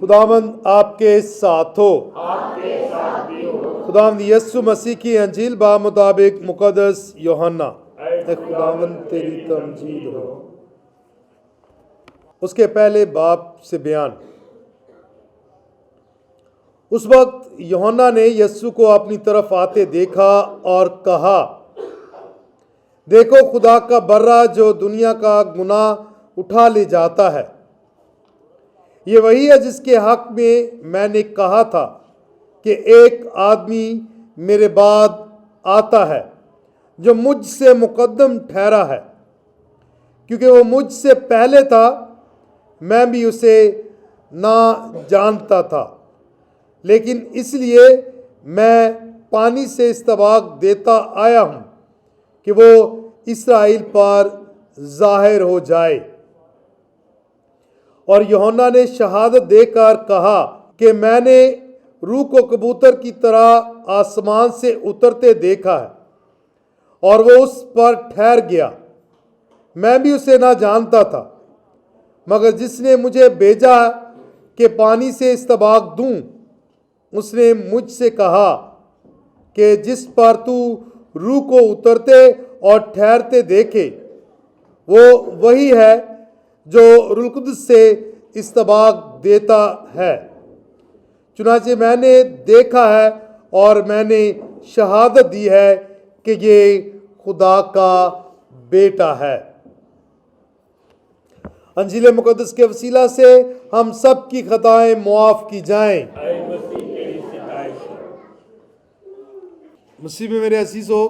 خداوند آپ کے ساتھ ہو۔ خداوند یسوع مسیح کی انجیل مطابق مقدس یوحنا۔ اے خداوند تیری تمجید ہو۔ اس کے پہلے باب سے بیان۔ اس وقت یوحنا نے یسوع کو اپنی طرف آتے دیکھا اور کہا، دیکھو خدا کا برہ جو دنیا کا گناہ اٹھا لے جاتا ہے۔ یہ وہی ہے جس کے حق میں نے کہا تھا کہ ایک آدمی میرے بعد آتا ہے جو مجھ سے مقدم ٹھہرا ہے، کیونکہ وہ مجھ سے پہلے تھا۔ میں بھی اسے نہ جانتا تھا، لیکن اس لیے میں پانی سے استباق دیتا آیا ہوں کہ وہ اسرائیل پر ظاہر ہو جائے۔ اور یوحنا نے شہادت دے کر کہا کہ میں نے روح کو کبوتر کی طرح آسمان سے اترتے دیکھا ہے، اور وہ اس پر ٹھہر گیا۔ میں بھی اسے نہ جانتا تھا، مگر جس نے مجھے بھیجا کہ پانی سے استباق دوں، اس نے مجھ سے کہا کہ جس پر تو روح کو اترتے اور ٹھہرتے دیکھے، وہ وہی ہے جو روح القدس سے استباق دیتا ہے۔ چنانچہ میں نے دیکھا ہے اور میں نے شہادت دی ہے کہ یہ خدا کا بیٹا ہے۔ انجیل مقدس کے وسیلہ سے ہم سب کی خطائیں معاف کی جائیں۔ مسیح میں میرے عزیزو،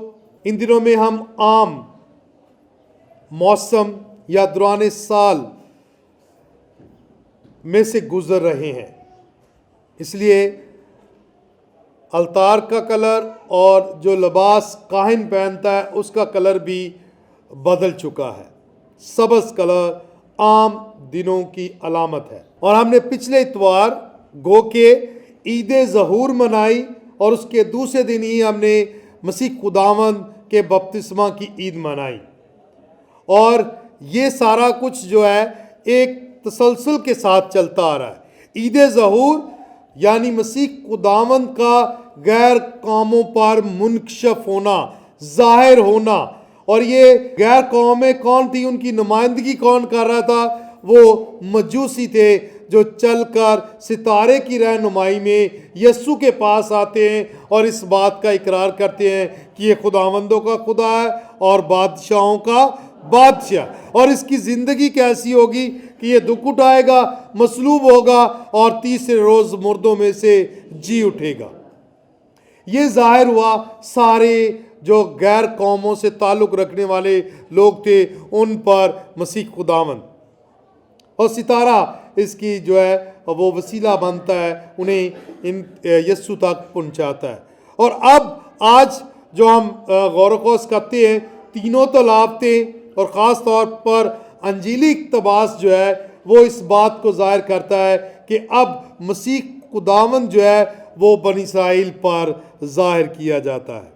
ان دنوں میں ہم عام موسم یا دوران سال میں سے گزر رہے ہیں، اس لیے الطار کا کلر اور جو لباس کاہن پہنتا ہے اس کا کلر بھی بدل چکا ہے۔ سبز کلر عام دنوں کی علامت ہے، اور ہم نے پچھلے اتوار گو کہ عید ظہور منائی، اور اس کے دوسرے دن ہی ہم نے مسیح خداوند کے بپتسمہ کی عید منائی۔ اور یہ سارا کچھ جو ہے ایک تسلسل کے ساتھ چلتا آ رہا ہے۔ عید ظہور یعنی مسیح خداوند کا غیر قوموں پر منکشف ہونا، ظاہر ہونا، اور یہ غیر قومیں کون تھی، ان کی نمائندگی کون کر رہا تھا؟ وہ مجوسی تھے جو چل کر ستارے کی رہنمائی میں یسوع کے پاس آتے ہیں اور اس بات کا اقرار کرتے ہیں کہ یہ خداوندوں کا خدا ہے اور بادشاہوں کا بادشاہ، اور اس کی زندگی کیسی ہوگی کہ یہ دکھ اٹھائے گا، مصلوب ہوگا اور تیسرے روز مردوں میں سے جی اٹھے گا۔ یہ ظاہر ہوا، سارے جو غیر قوموں سے تعلق رکھنے والے لوگ تھے ان پر مسیح خداوند، اور ستارہ اس کی جو ہے وہ وسیلہ بنتا ہے، انہیں یسوع تک پہنچاتا ہے۔ اور اب آج جو ہم غور و خوض کرتے ہیں، تینوں طلابتیں اور خاص طور پر انجیلی اقتباس جو ہے وہ اس بات کو ظاہر کرتا ہے کہ اب مسیح خداوند جو ہے وہ بنی اسرائیل پر ظاہر کیا جاتا ہے۔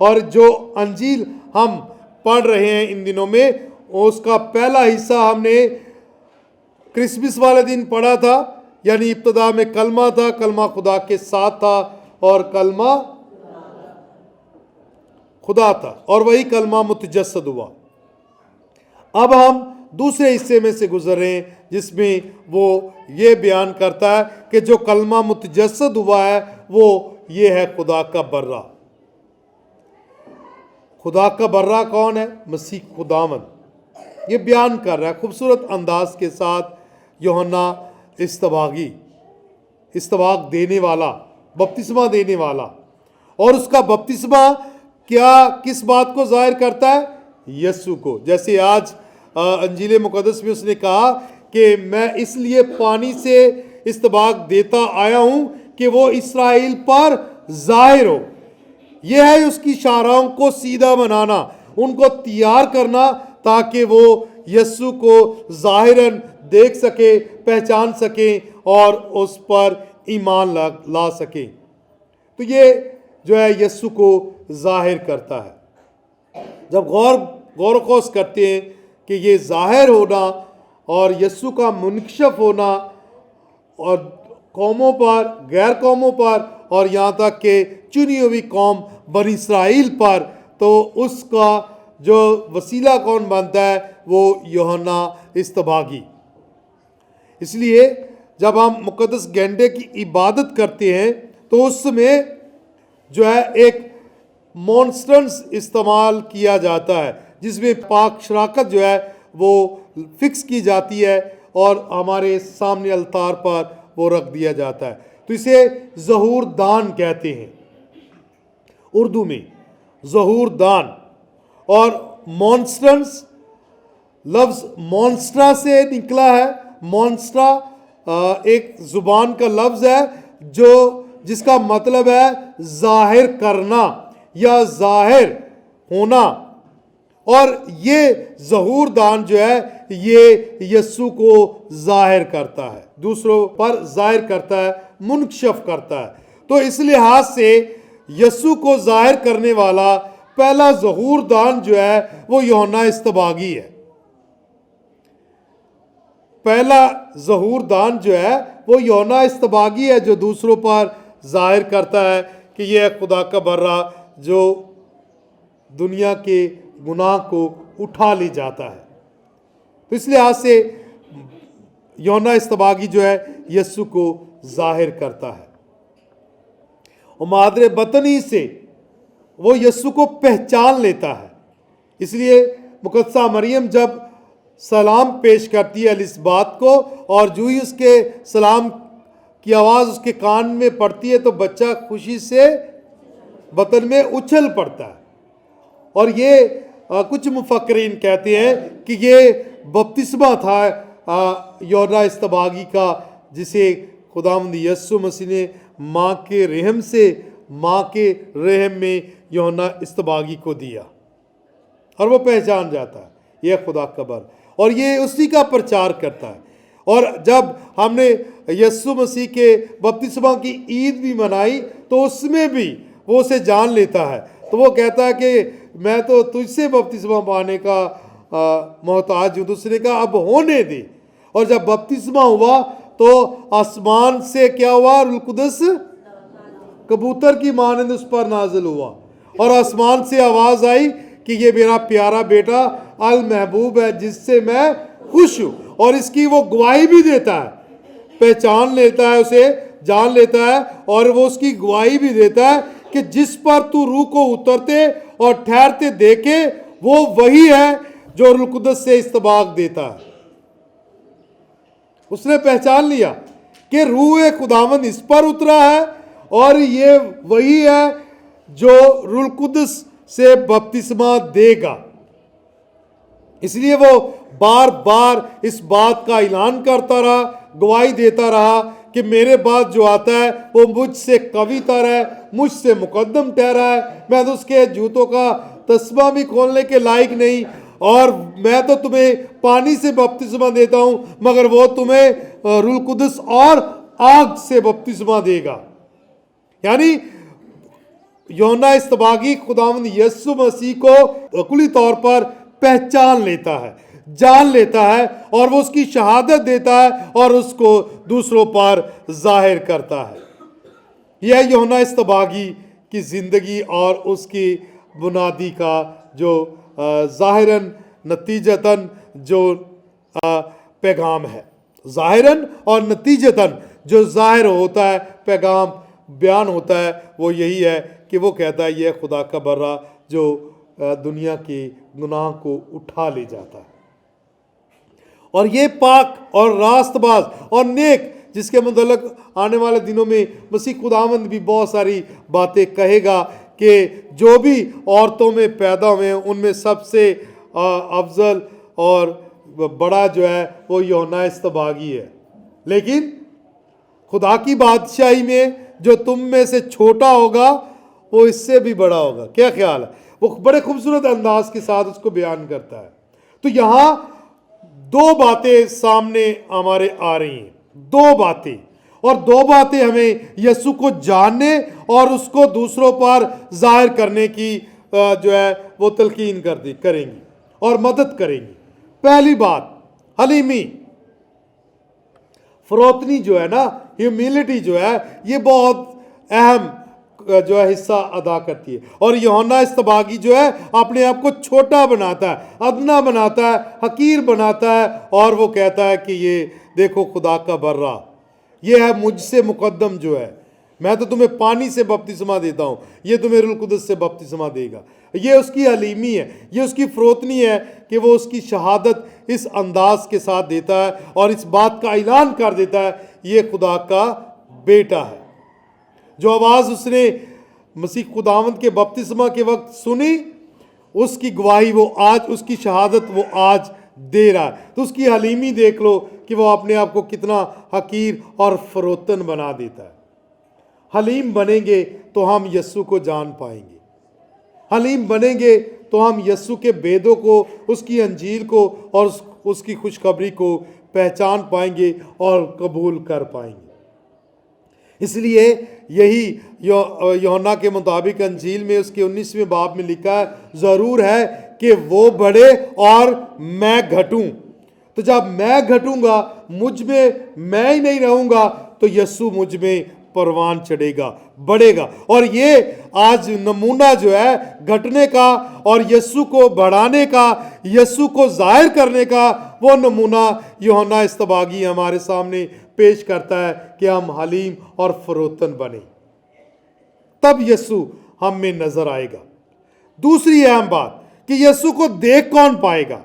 اور جو انجیل ہم پڑھ رہے ہیں ان دنوں میں، اس کا پہلا حصہ ہم نے کرسمس والے دن پڑھا تھا، یعنی ابتدا میں کلمہ تھا، کلمہ خدا کے ساتھ تھا اور کلمہ خدا تھا، اور وہی کلمہ متجسد ہوا۔ اب ہم دوسرے حصے میں سے گزر رہے ہیں جس میں وہ یہ بیان کرتا ہے کہ جو کلمہ متجسد ہوا ہے وہ یہ ہے خدا کا برہ۔ خدا کا برہ کون ہے؟ مسیح خداوند یہ بیان کر رہا ہے خوبصورت انداز کے ساتھ۔ یوحنا استباق دینے والا، بپتسمہ دینے والا، اور اس کا بپتسمہ کس بات کو ظاہر کرتا ہے؟ یسوع کو۔ جیسے آج انجیل مقدس میں اس نے کہا کہ میں اس لیے پانی سے استباق دیتا آیا ہوں کہ وہ اسرائیل پر ظاہر ہو۔ یہ ہے اس کی شاہراہوں کو سیدھا بنانا، ان کو تیار کرنا تاکہ وہ یسوع کو ظاہراً دیکھ سکے، پہچان سکیں اور اس پر ایمان لا سکیں۔ تو یہ جو ہے یسوع کو ظاہر کرتا ہے۔ جب غور و خوض کرتے ہیں کہ یہ ظاہر ہونا اور یسوع کا منکشف ہونا اور قوموں پر، غیر قوموں پر، اور یہاں تک کہ چنی ہوئی قوم بنی اسرائیل پر، تو اس کا جو وسیلہ کون بنتا ہے؟ وہ یوحنا اصطباغی۔ اس لیے جب ہم مقدس گینڈے کی عبادت کرتے ہیں تو اس میں جو ہے ایک مونسٹرنس استعمال کیا جاتا ہے، جس میں پاک شراکت جو ہے وہ فکس کی جاتی ہے اور ہمارے سامنے الطار پر وہ رکھ دیا جاتا ہے۔ تو اسے ظہور دان کہتے ہیں اردو میں، ظہور دان۔ اور مونسٹرنس لفظ مونسٹرا سے نکلا ہے۔ مونسٹرا ایک زبان کا لفظ ہے جس کا مطلب ہے ظاہر کرنا یا ظاہر ہونا، اور یہ ظہور دان جو ہے یہ یسوع کو ظاہر کرتا ہے، دوسروں پر ظاہر کرتا ہے، منکشف کرتا ہے۔ تو اس لحاظ سے یسوع کو ظاہر کرنے والا پہلا ظہور دان جو ہے وہ یوحنا اصطباغی ہے۔ پہلا ظہور دان جو ہے وہ یوحنا اصطباغی ہے، جو دوسروں پر ظاہر کرتا ہے کہ یہ ہے خدا کا برہ جو دنیا کے گناہ کو اٹھا لی جاتا ہے۔ تو اس لحاظ سے یوحنا اصطباغی جو ہے یسوع کو ظاہر کرتا ہے، اور مادر بطنی سے وہ یسوع کو پہچان لیتا ہے۔ اس لیے مقدسہ مریم جب سلام پیش کرتی ہے الصبات کو، اور جو ہی اس کے سلام کی آواز اس کے کان میں پڑتی ہے تو بچہ خوشی سے بطن میں اچھل پڑتا ہے۔ اور یہ کچھ مفکرین کہتے ہیں کہ یہ بپتسمہ تھا یوحنا اصطباغی کا، جسے خداوند یسوع مسیح نے ماں کے رحم میں یوحنا اصطباغی کو دیا، اور وہ پہچان جاتا ہے یہ خدا کا بر، اور یہ اسی کا پرچار کرتا ہے۔ اور جب ہم نے یسوع مسیح کے بپتسمہ کی عید بھی منائی تو اس میں بھی وہ اسے جان لیتا ہے، تو وہ کہتا ہے کہ میں تو تجھ سے بپتسمہ پانے کا محتاج ہوں۔ تو اس نے کہا اب ہونے دے، اور جب بپتسمہ ہوا تو آسمان سے کیا ہوا؟ روح القدس کبوتر کی مانند اس پر نازل ہوا، اور آسمان سے آواز آئی کہ یہ میرا پیارا بیٹا المحبوب ہے جس سے میں خوش ہوں۔ اور اس کی وہ گواہی بھی دیتا ہے، پہچان لیتا ہے، اسے جان لیتا ہے، اور وہ اس کی گواہی بھی دیتا ہے کہ جس پر تو روح کو اترتے اور ٹھہرتے دیکھے وہ وہی ہے جو روح القدس سے اصطباغ دیتا ہے۔ اس نے پہچان لیا کہ روح خداوند اس پر اترا ہے، اور یہ وہی ہے جو روح القدس سے بپتسمہ دے گا۔ اس لیے وہ بار بار اس بات کا اعلان کرتا رہا، گواہی دیتا رہا کہ میرے بعد جو آتا ہے وہ مجھ سے قوی تر ہے، مجھ سے مقدم ٹھہرا ہے، میں تو اس کے جوتوں کا تسمہ بھی کھولنے کے لائق نہیں، اور میں تو تمہیں پانی سے بپتسمہ دیتا ہوں مگر وہ تمہیں روح القدس اور آگ سے بپتسمہ دے گا۔ یعنی یوحنا اصطباغی خداوند یسوع مسیح کو کلی طور پر پہچان لیتا ہے، جان لیتا ہے، اور وہ اس کی شہادت دیتا ہے اور اس کو دوسروں پر ظاہر کرتا ہے۔ یہ یوحنا اصطباغی کی زندگی اور اس کی بنیادی کا جو ظاہراً نتیجتاً جو پیغام ہے، ظاہراً اور نتیجتاً جو ظاہر ہوتا ہے، پیغام بیان ہوتا ہے، وہ یہی ہے کہ وہ کہتا ہے یہ خدا کا برہ جو دنیا کے گناہ کو اٹھا لے جاتا ہے، اور یہ پاک اور راست باز اور نیک، جس کے متعلق آنے والے دنوں میں مسیح خداوند بھی بہت ساری باتیں کہے گا کہ جو بھی عورتوں میں پیدا ہوئے ہیں ان میں سب سے افضل اور بڑا جو ہے وہ یوحنا اصطباغی ہے، لیکن خدا کی بادشاہی میں جو تم میں سے چھوٹا ہوگا وہ اس سے بھی بڑا ہوگا۔ کیا خیال ہے؟ وہ بڑے خوبصورت انداز کے ساتھ اس کو بیان کرتا ہے۔ تو یہاں دو باتیں سامنے ہمارے آ رہی ہیں، دو باتیں، اور دو باتیں ہمیں یسوع کو جاننے اور اس کو دوسروں پر ظاہر کرنے کی جو ہے وہ تلقین کریں گی اور مدد کریں گی۔ پہلی بات حلیمی، فروتنی جو ہے نا، ہیوملٹی جو ہے، یہ بہت اہم جو ہے حصہ ادا کرتی ہے. اور یوحنا اصطباغی جو ہے اپنے آپ کو چھوٹا بناتا ہے، ادنا بناتا ہے، حقیر بناتا ہے، اور وہ کہتا ہے کہ یہ دیکھو خدا کا برہ، یہ ہے مجھ سے مقدم جو ہے، میں تو تمہیں پانی سے بپتسمہ دیتا ہوں، یہ تمہیں روح القدس سے بپتسمہ دے گا. یہ اس کی حلیمی ہے، یہ اس کی فروتنی ہے کہ وہ اس کی شہادت اس انداز کے ساتھ دیتا ہے اور اس بات کا اعلان کر دیتا ہے یہ خدا کا بیٹا ہے. جو آواز اس نے مسیح خداوند کے بپتسمہ کے وقت سنی، اس کی گواہی وہ آج، اس کی شہادت وہ آج دے رہا ہے. تو اس کی حلیمی دیکھ لو کہ وہ اپنے آپ کو کتنا حقیر اور فروتن بنا دیتا ہے. حلیم بنیں گے تو ہم یسوع کو جان پائیں گے. حلیم بنیں گے تو ہم یسوع کے بیدوں کو، اس کی انجیل کو اور اس کی خوشخبری کو پہچان پائیں گے اور قبول کر پائیں گے. اس لیے یہی یوحنا کے مطابق انجیل میں اس کے 19ویں باب میں لکھا ہے، ضرور ہے کہ وہ بڑھے اور میں گھٹوں. تو جب میں گھٹوں گا، مجھ میں میں ہی نہیں رہوں گا، تو یسوع مجھ میں پروان چڑھے گا، بڑھے گا. اور یہ آج نمونہ جو ہے گھٹنے کا اور یسوع کو بڑھانے کا، یسوع کو ظاہر کرنے کا، وہ نمونہ یوحنا اصطباغی ہمارے سامنے پیش کرتا ہے کہ ہم حلیم اور فروتن بنیں، تب یسوع ہم میں نظر آئے گا. دوسری اہم بات کہ یسوع کو دیکھ کون پائے گا،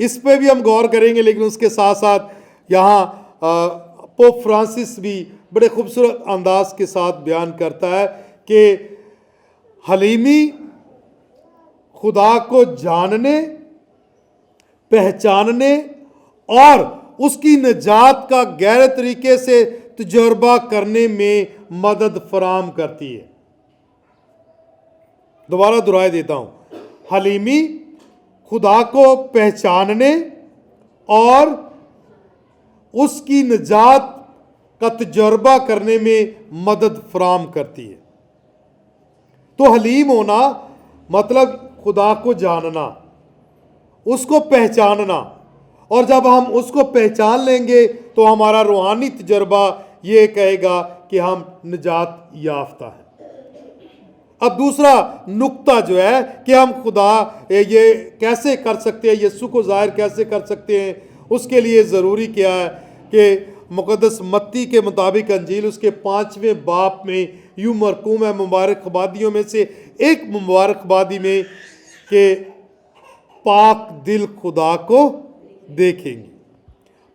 اس پہ بھی ہم غور کریں گے. لیکن اس کے ساتھ ساتھ یہاں پوپ فرانسس بھی بڑے خوبصورت انداز کے ساتھ بیان کرتا ہے کہ حلیمی خدا کو جاننے، پہچاننے اور اس کی نجات کا گہرے طریقے سے تجربہ کرنے میں مدد فراہم کرتی ہے. دوبارہ دہرائے دیتا ہوں، حلیمی خدا کو پہچاننے اور اس کی نجات کا تجربہ کرنے میں مدد فراہم کرتی ہے. تو حلیم ہونا مطلب خدا کو جاننا، اس کو پہچاننا، اور جب ہم اس کو پہچان لیں گے تو ہمارا روحانی تجربہ یہ کہے گا کہ ہم نجات یافتہ ہیں. اب دوسرا نقطہ جو ہے کہ ہم خدا یہ کیسے کر سکتے ہیں، یسوع کو ظاہر کیسے کر سکتے ہیں، اس کے لیے ضروری کیا ہے کہ مقدس متی کے مطابق انجیل اس کے 5ویں باب میں یوں مرقوم ہے مبارک آبادیوں میں سے ایک مبارک آبادی میں کہ پاک دل خدا کو دیکھیں گے.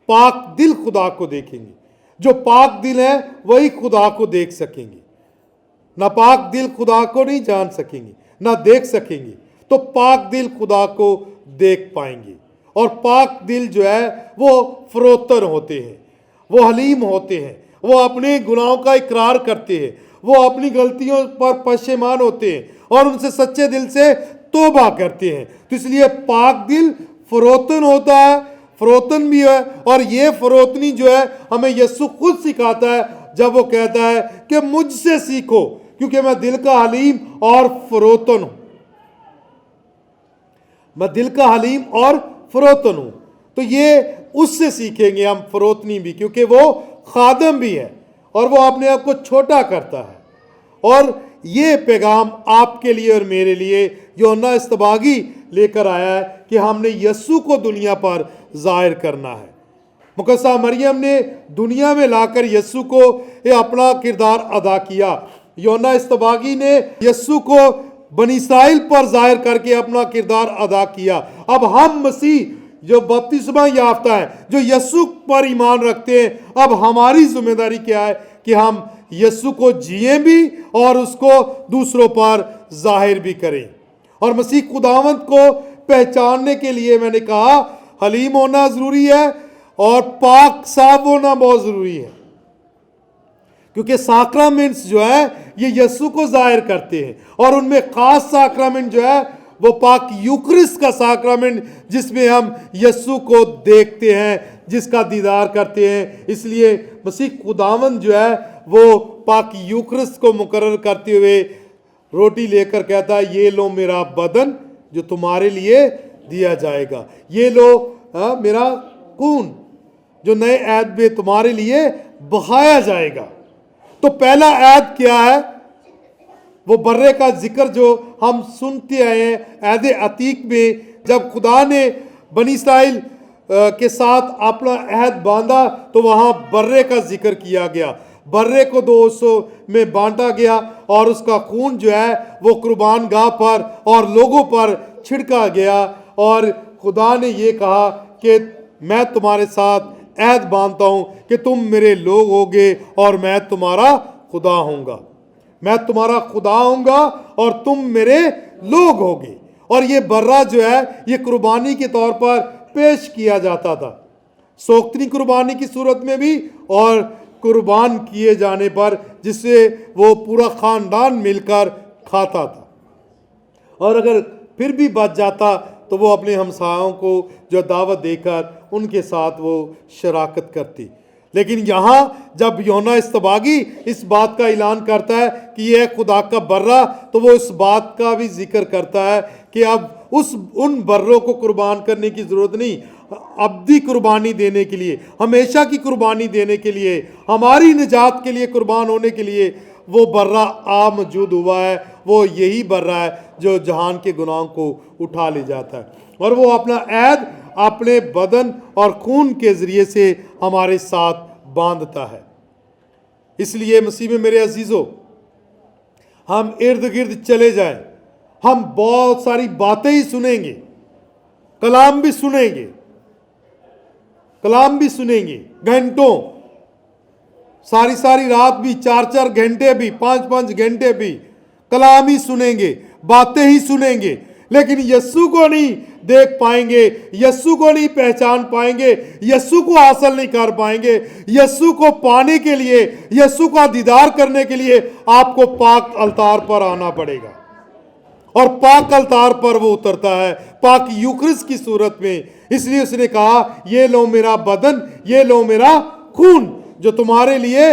پاک دل خدا کو دیکھیں گے. جو پاک دل ہیں وہی خدا کو دیکھ سکیں گے. ناپاک دل خدا کو نہیں جان سکیں گے، نہ دیکھ سکیں گے. تو پاک دل خدا کو دیکھ پائیں گے. اور پاک دل جو ہے وہ فروتن ہوتے ہیں، وہ حلیم ہوتے ہیں، وہ اپنے گناہوں کا اقرار کرتے ہیں، وہ اپنی غلطیوں پر پشیمان ہوتے ہیں اور ان سے سچے دل سے توبہ کرتے ہیں. تو اس لیے پاک دل فروتن ہوتا ہے، فروتن بھی ہے. اور یہ فروتنی جو ہے ہمیں یسوع خود سکھاتا ہے جب وہ کہتا ہے کہ مجھ سے سیکھو کیونکہ میں دل کا حلیم اور فروتن ہوں. میں دل کا حلیم اور فروتن ہوں. تو یہ اس سے سیکھیں گے ہم فروتنی بھی، کیونکہ وہ خادم بھی ہے اور وہ اپنے آپ کو چھوٹا کرتا ہے. اور یہ پیغام آپ کے لیے اور میرے لیے یوحنا اصطباغی لے کر آیا ہے کہ ہم نے یسوع کو دنیا پر ظاہر کرنا ہے. مقدسہ مریم نے دنیا میں لا کر یسوع کو اپنا کردار ادا کیا. یوحنا اصطباغی نے یسوع کو بنی اسرائیل پر ظاہر کر کے اپنا کردار ادا کیا. اب ہم مسیح جو بپتسمہ یافتہ ہیں، جو یسوع پر ایمان رکھتے ہیں، اب ہماری ذمہ داری کیا ہے کہ ہم یسوع کو جئیں بھی اور اس کو دوسروں پر ظاہر بھی کریں. اور مسیح خداوند کو پہچاننے کے لیے میں نے کہا حلیم ہونا ضروری ہے اور پاک صاف ہونا بہت ضروری ہے، کیونکہ ساکرامنٹس جو ہے یہ یسوع کو ظاہر کرتے ہیں. اور ان میں خاص ساکرامنٹ جو ہے وہ پاک یوکرسٹ کا ساکرامنٹ، جس میں ہم یسوع کو دیکھتے ہیں، جس کا دیدار کرتے ہیں. اس لیے مسیح خداوند جو ہے وہ پاک یوکرسٹ کو مقرر کرتے ہوئے روٹی لے کر کہتا ہے یہ لو میرا بدن جو تمہارے لیے دیا جائے گا، یہ لو میرا خون جو نئے عہد میں تمہارے لیے بہایا جائے گا۔ تو پہلا عہد کیا ہے؟ وہ برے کا ذکر جو ہم سنتے آئے ہیں عہد عتیق میں، جب خدا نے بنی اسرائیل کے ساتھ اپنا عہد باندھا تو وہاں برے کا ذکر کیا گیا۔ برے کو دو حصوں میں بانٹا گیا اور اس کا خون جو ہے وہ قربان گاہ پر اور لوگوں پر چھڑکا گیا، اور خدا نے یہ کہا کہ میں تمہارے ساتھ عہد باندھتا ہوں کہ تم میرے لوگ ہوگے اور میں تمہارا خدا ہوں گا۔ میں تمہارا خدا ہوں گا اور تم میرے لوگ ہوگے۔ اور یہ برہ جو ہے یہ قربانی کے طور پر پیش کیا جاتا تھا، سوختنی قربانی کی صورت میں بھی اور قربان کیے جانے پر، جس سے وہ پورا خاندان مل کر کھاتا تھا، اور اگر پھر بھی بچ جاتا تو وہ اپنے ہمسایوں کو جو دعوت دے کر ان کے ساتھ وہ شراکت کرتی۔ لیکن یہاں جب یوحنا اصطباغی اس بات کا اعلان کرتا ہے کہ یہ ہے خدا کا برہ، تو وہ اس بات کا بھی ذکر کرتا ہے کہ اب ان بروں کو قربان کرنے کی ضرورت نہیں، ابدی قربانی دینے کے لیے، ہمیشہ کی قربانی دینے کے لیے، ہماری نجات کے لیے قربان ہونے کے لیے وہ برہ موجود ہوا ہے۔ وہ یہی برہ ہے جو جہان کے گناہوں کو اٹھا لے جاتا ہے، اور وہ اپنا عہد اپنے بدن اور خون کے ذریعے سے ہمارے ساتھ باندھتا ہے۔ اس لیے مسیح میں میرے عزیزو، ہم ارد گرد چلے جائیں، ہم بہت ساری باتیں ہی سنیں گے، کلام بھی سنیں گے گھنٹوں، ساری رات بھی، 4 گھنٹے بھی، 5 گھنٹے بھی کلام ہی سنیں گے، باتیں ہی سنیں گے، لیکن یسوع کو نہیں دیکھ پائیں گے، یسوع کو نہیں پہچان پائیں گے، یسوع کو حاصل نہیں کر پائیں گے۔ یسوع کو پانے کے لیے، یسوع کا دیدار کرنے کے لیے آپ کو پاک الطار پر آنا پڑے گا، اور پاک الطار پر وہ اترتا ہے پاک یوکرس کی صورت میں۔ اس لیے اس نے کہا یہ لو میرا بدن، یہ لو میرا خون جو تمہارے لیے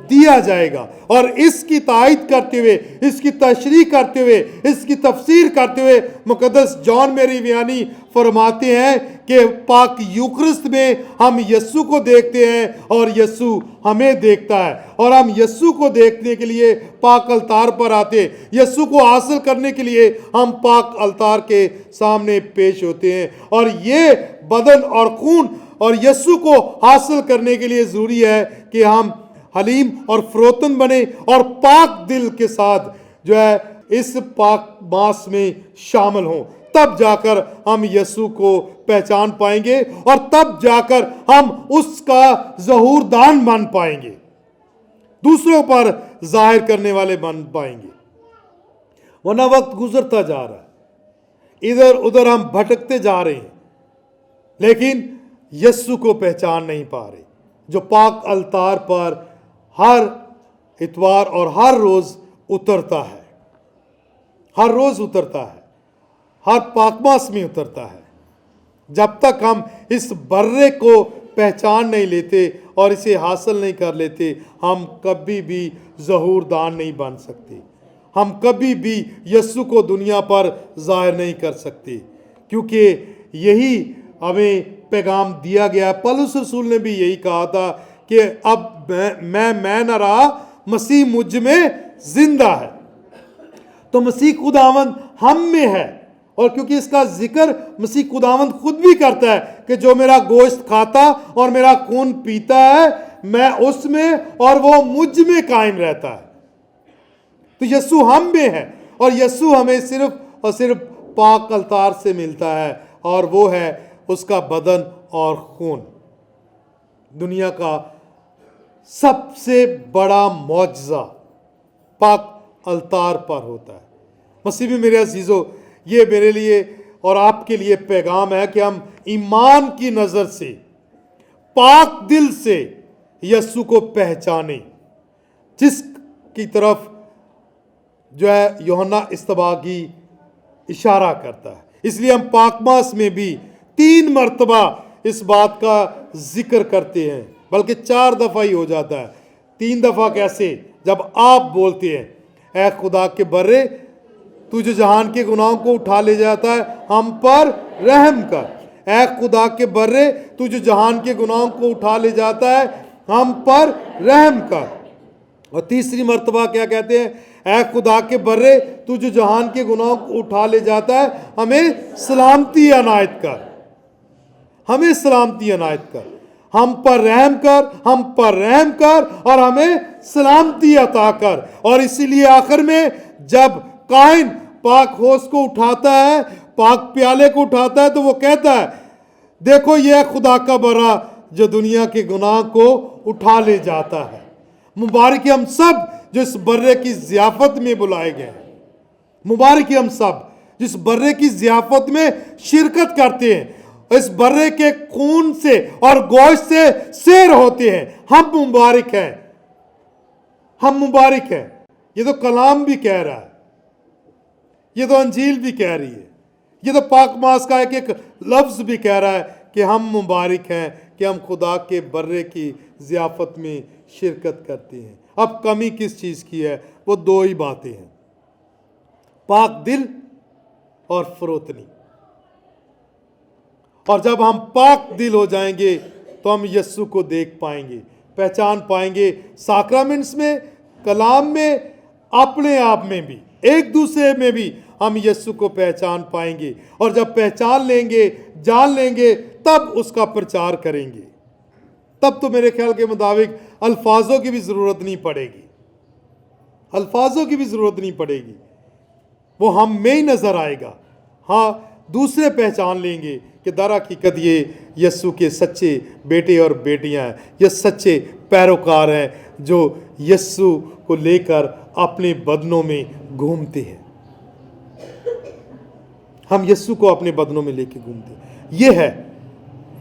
دیا جائے گا۔ اور اس کی تائید کرتے ہوئے، اس کی تشریح کرتے ہوئے، اس کی تفسیر کرتے ہوئے مقدس جان میری ویانی فرماتے ہیں کہ پاک یوکرست میں ہم یسوع کو دیکھتے ہیں اور یسوع ہمیں دیکھتا ہے، اور ہم یسوع کو دیکھنے کے لیے پاک الطار پر آتے ہیں، یسوع کو حاصل کرنے کے لیے ہم پاک الطار کے سامنے پیش ہوتے ہیں۔ اور یہ بدن اور خون اور یسوع کو حاصل کرنے کے لیے ضروری ہے کہ ہم حلیم اور فروتن بنے اور پاک دل کے ساتھ جو ہے اس پاک ماس میں شامل ہوں، تب جا کر ہم یسوع کو پہچان پائیں گے، اور تب جا کر ہم اس کا ظہور دان بن پائیں گے، دوسروں پر ظاہر کرنے والے بن پائیں گے۔ ورنہ وقت گزرتا جا رہا ہے، ادھر ادھر ہم بھٹکتے جا رہے ہیں، لیکن یسوع کو پہچان نہیں پا رہے، جو پاک الطار پر ہر اتوار اور ہر روز اترتا ہے، ہر پاک ماس میں اترتا ہے۔ جب تک ہم اس برے کو پہچان نہیں لیتے اور اسے حاصل نہیں کر لیتے، ہم کبھی بھی ظہور دان نہیں بن سکتے، ہم کبھی بھی یسوع کو دنیا پر ظاہر نہیں کر سکتے، کیونکہ یہی ہمیں پیغام دیا گیا۔ پولس رسول نے بھی یہی کہا تھا کہ اب میں نہ رہا، مسیح مجھ میں زندہ ہے۔ تو مسیح خداوند ہم میں ہے، اور کیونکہ اس کا ذکر مسیح خداوند خود بھی کرتا ہے کہ جو میرا گوشت کھاتا اور میرا خون پیتا ہے، میں اس میں اور وہ مجھ میں قائم رہتا ہے۔ تو یسوع ہم میں ہے، اور یسوع ہمیں صرف اور صرف پاک الطار سے ملتا ہے، اور وہ ہے اس کا بدن اور خون۔ دنیا کا سب سے بڑا معجزہ پاک الطار پر ہوتا ہے۔ مسیح میں میرے عزیزو، یہ میرے لیے اور آپ کے لیے پیغام ہے کہ ہم ایمان کی نظر سے، پاک دل سے یسوع کو پہچانیں، جس کی طرف جو ہے یوحنا اصطباغی اشارہ کرتا ہے۔ اس لیے ہم پاک ماس میں بھی 3 مرتبہ اس بات کا ذکر کرتے ہیں، بلکہ 4 دفعہ ہی ہو جاتا ہے۔ 3 دفعہ کیسے؟ جب آپ بولتے ہیں اے خدا کے برے، تو جو جہان کے گناہوں کو اٹھا لے جاتا ہے، ہم پر رحم کر۔ اے خدا کے برے تو جو جہان کے گناہوں کو اٹھا لے جاتا ہے ہم پر رحم کر. اور تیسری مرتبہ کیا کہتے ہیں؟ اے خدا کے برے تو جو جہان کے گناہوں کو اٹھا لے جاتا ہے ہمیں سلامتی عنایت کر. ہمیں سلامتی عنایت کر. ہم پر رحم کر، ہم پر رحم کر اور ہمیں سلامتی عطا کر. اور اسی لیے آخر میں جب کاہن پاک ہوس کو اٹھاتا ہے، پاک پیالے کو اٹھاتا ہے، تو وہ کہتا ہے دیکھو یہ ہے خدا کا برا جو دنیا کے گناہ کو اٹھا لے جاتا ہے. مبارک ہم سب جو اس برے کی ضیافت میں بلائے گئے ہیں. مبارک ہم سب جس برے کی ضیافت میں شرکت کرتے ہیں، اس برے کے خون سے اور گوشت سے سیر ہوتے ہیں. ہم مبارک ہیں، ہم مبارک ہیں. یہ تو کلام بھی کہہ رہا ہے، یہ تو انجیل بھی کہہ رہی ہے، یہ تو پاک ماس کا ایک لفظ بھی کہہ رہا ہے کہ ہم مبارک ہیں کہ ہم خدا کے برے کی ضیافت میں شرکت کرتے ہیں. اب کمی کس چیز کی ہے؟ وہ دو ہی باتیں ہیں، پاک دل اور فروتنی. اور جب ہم پاک دل ہو جائیں گے تو ہم یسوع کو دیکھ پائیں گے، پہچان پائیں گے، ساکرامنٹس میں، کلام میں، اپنے آپ میں بھی، ایک دوسرے میں بھی ہم یسوع کو پہچان پائیں گے. اور جب پہچان لیں گے، جان لیں گے، تب اس کا پرچار کریں گے. تب تو میرے خیال کے مطابق الفاظوں کی بھی ضرورت نہیں پڑے گی، الفاظوں کی بھی ضرورت نہیں پڑے گی. وہ ہم میں ہی نظر آئے گا. ہاں دوسرے پہچان لیں گے کہ در حقیقت یہ یسوع کے سچے بیٹے اور بیٹیاں ہیں، یہ سچے پیروکار ہیں جو یسوع کو لے کر اپنے بدنوں میں گھومتے ہیں. ہم یسوع کو اپنے بدنوں میں لے کے گھومتے ہیں.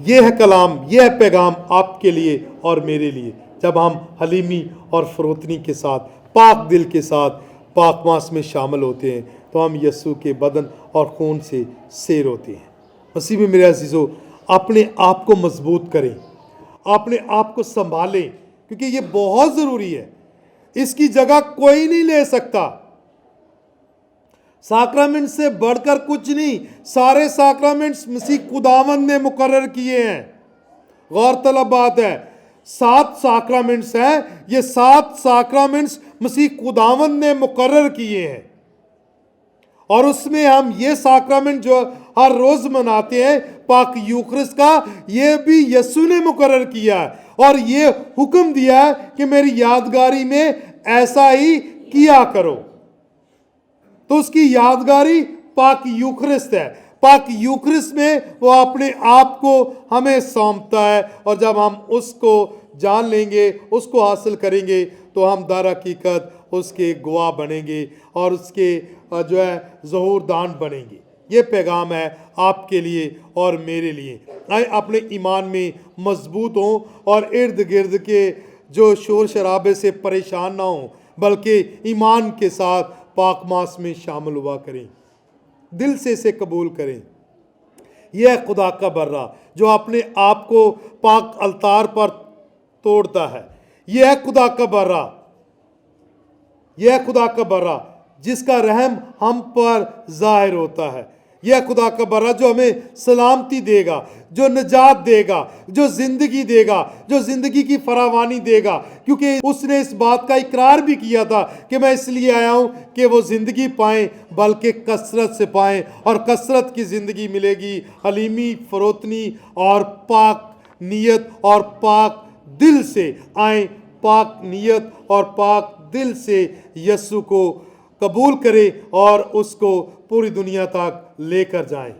یہ ہے کلام، یہ ہے پیغام آپ کے لیے اور میرے لیے. جب ہم حلیمی اور فروتنی کے ساتھ، پاک دل کے ساتھ پاک ماس میں شامل ہوتے ہیں تو ہم یسوع کے بدن اور خون سے سیر ہوتے ہیں. مسیح میں میرے عزیزو، اپنے آپ کو مضبوط کریں، اپنے آپ کو سنبھالیں، کیونکہ یہ بہت ضروری ہے. اس کی جگہ کوئی نہیں لے سکتا. ساکرامنٹ سے بڑھ کر کچھ نہیں. سارے ساکرامنٹس مسیح خداوند نے مقرر کیے ہیں. غور طلب بات ہے، 7 ساکرامنٹس ہیں، یہ 7 ساکرامنٹس مسیح خداوند نے مقرر کیے ہیں. اور اس میں ہم یہ ساکرامنٹ جو ہر روز مناتے ہیں، پاک یوخرست کا، یہ بھی یسوع نے مقرر کیا ہے اور یہ حکم دیا ہے کہ میری یادگاری میں ایسا ہی کیا کرو. تو اس کی یادگاری پاک یوخرست ہے. پاک یوخرست میں وہ اپنے آپ کو ہمیں سونپتا ہے، اور جب ہم اس کو جان لیں گے، اس کو حاصل کریں گے تو ہم در حقیقت اس کے گواہ بنیں گے اور اس کے جو ہے ظہور دان بنیں گے. یہ پیغام ہے آپ کے لیے اور میرے لیے. آئے اپنے ایمان میں مضبوط ہوں اور ارد گرد کے جو شور شرابے سے پریشان نہ ہوں، بلکہ ایمان کے ساتھ پاک ماس میں شامل ہوا کریں، دل سے اسے قبول کریں. یہ ہے خدا کا برا جو اپنے آپ کو پاک التار پر توڑتا ہے. یہ ہے خدا کا برا، یہ ہے خدا کا برا جس کا رحم ہم پر ظاہر ہوتا ہے. یہ ہے خدا کا برا جو ہمیں سلامتی دے گا، جو نجات دے گا، جو زندگی دے گا، جو زندگی کی فراوانی دے گا. کیونکہ اس نے اس بات کا اقرار بھی کیا تھا کہ میں اس لیے آیا ہوں کہ وہ زندگی پائیں، بلکہ کثرت سے پائیں، اور کثرت کی زندگی ملے گی حلیمی، فروتنی اور پاک نیت اور پاک دل سے. آئیں پاک نیت اور پاک دل سے یسوع کو قبول کریں اور اس کو پوری دنیا تک لے کر جائیں.